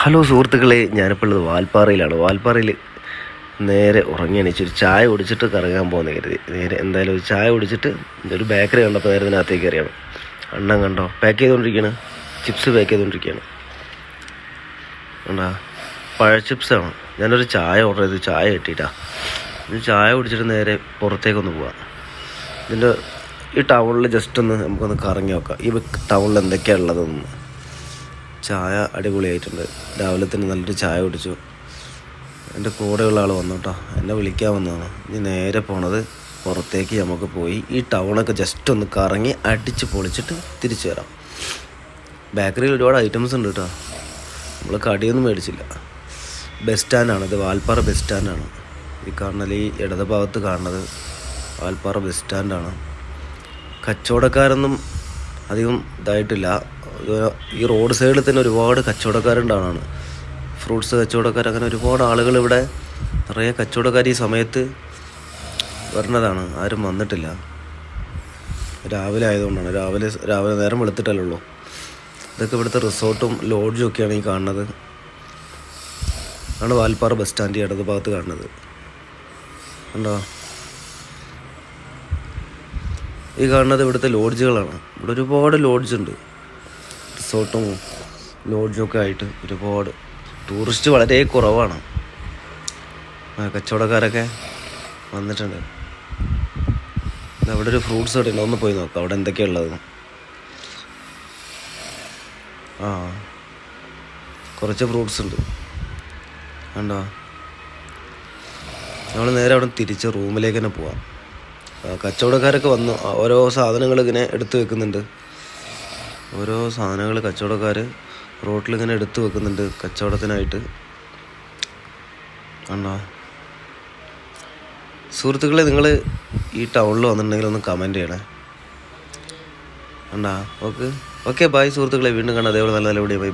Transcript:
Hello സുഹൃത്തുക്കളെ, ഞാനിപ്പോൾ ഉള്ളത് വാൽപ്പാറയിലാണ്. വാൽപ്പാറയിൽ നേരെ ഉറങ്ങി എണീച്ചൊരു ചായ കുടിച്ചിട്ട് കറങ്ങാൻ പോകുന്ന കരുതി. നേരെ എന്തായാലും ഒരു ചായ കുടിച്ചിട്ട് ഒരു ബേക്കറി കണ്ടപ്പോൾ നേരെ ഇതിനകത്തേക്ക് കയറിയാണ്. അണ്ണൻ കണ്ടോ പാക്ക് ചെയ്തുകൊണ്ടിരിക്കുകയാണ്, ചിപ്സ് പാക്ക് ചെയ്തുകൊണ്ടിരിക്കുകയാണ്. കണ്ടാ പഴ ചിപ്സാണ്. ഞാനൊരു ചായ ഓർഡർ ചെയ്ത് ചായ കിട്ടിയിട്ടാണ്. ഇത് ചായ കുടിച്ചിട്ട് നേരെ പുറത്തേക്കൊന്ന് പോവാം. ഇതിൻ്റെ ഈ ടൗണിൽ ജസ്റ്റ് ഒന്ന് നമുക്കൊന്ന് കറങ്ങി നോക്കാം, ഈ ടൗണിൽ എന്തൊക്കെയാണ് ഉള്ളതെന്ന്. ചായ അടിപൊളിയായിട്ടുണ്ട്. രാവിലെ തന്നെ നല്ലൊരു ചായ കുടിച്ചു. എൻ്റെ കൂടെയുള്ള ആൾ വന്നു കേട്ടോ, എന്നെ വിളിക്കാൻ വന്നതാണ്. ഇനി നേരെ പോണത് പുറത്തേക്ക് നമുക്ക് പോയി ഈ ടൗണൊക്കെ ജസ്റ്റ് ഒന്ന് കറങ്ങി അടിച്ച് പൊളിച്ചിട്ട് തിരിച്ചു വരാം. ബേക്കറിയിൽ ഒരുപാട് ഐറ്റംസ് ഉണ്ട് കേട്ടോ. നമ്മൾ കടിയൊന്നും മേടിച്ചില്ല. ബസ് സ്റ്റാൻഡാണ് ഇത്, വാൽപ്പാറ ബസ് സ്റ്റാൻഡാണ്. ഈ കാണുന്നത്, ഈ ഇടത് ഭാഗത്ത് കാണുന്നത് വാൽപ്പാറ ബസ് സ്റ്റാൻഡാണ്. കച്ചവടക്കാരൊന്നും അധികം ഇതായിട്ടില്ല. ഈ റോഡ് സൈഡിൽ തന്നെ ഒരുപാട് കച്ചവടക്കാരുണ്ടാണ്. ഫ്രൂട്ട്സ് കച്ചവടക്കാർ, അങ്ങനെ ഒരുപാട് ആളുകൾ ഇവിടെ, നിറയെ കച്ചവടക്കാർ ഈ സമയത്ത് വരുന്നതാണ്. ആരും വന്നിട്ടില്ല, രാവിലെ ആയതുകൊണ്ടാണ്. രാവിലെ നേരം വെളുത്തിട്ടല്ലേ ഉള്ളൂ. ഇതൊക്കെ ഇവിടുത്തെ റിസോർട്ടും ലോഡ്ജും ഒക്കെയാണ് ഈ കാണുന്നത്. ആണ് വാൽപ്പാറ ബസ് സ്റ്റാൻഡ് ഇടത് ഭാഗത്ത് കാണുന്നത്. ഉണ്ടോ ഈ കാണുന്നത് ഇവിടുത്തെ ലോഡ്ജുകളാണ്. ഇവിടെ ഒരുപാട് ലോഡ്ജ് ഉണ്ട്, റിസോർട്ടും ലോഡ്ജും ഒക്കെ ആയിട്ട് ഒരുപാട്. ടൂറിസ്റ്റ് വളരെ കുറവാണ്. കച്ചവടക്കാരൊക്കെ വന്നിട്ടുണ്ട്. അവിടെ ഒരു ഫ്രൂട്ട്സ് കട ഉണ്ട്, ഒന്ന് പോയി നോക്കാം അവിടെ എന്തൊക്കെയുള്ളത്. കുറച്ച് ഫ്രൂട്ട്സ് ഉണ്ട് കണ്ടോ. നമ്മൾ നേരെ അവിടെ തിരിച്ച് റൂമിലേക്ക് തന്നെ പോവാം. കച്ചവടക്കാരൊക്കെ വന്നു ഓരോ സാധനങ്ങൾ ഇങ്ങനെ എടുത്തു വെക്കുന്നുണ്ട്. ഓരോ സാധനങ്ങൾ കച്ചവടക്കാർ റോട്ടിലിങ്ങനെ എടുത്തു വെക്കുന്നുണ്ട് കച്ചവടത്തിനായിട്ട്. കണ്ടോ സുഹൃത്തുക്കളെ, നിങ്ങൾ ഈ ടൗണിൽ വന്നിട്ടുണ്ടെങ്കിൽ ഒന്ന് കമൻറ്റ് ചെയ്യണേ. കണ്ടാ ഓക്കെ ബൈ സുഹൃത്തുക്കളെ, വീണ്ടും കാണാം അതേപോലെ നല്ല വീഡിയോ. ബൈ.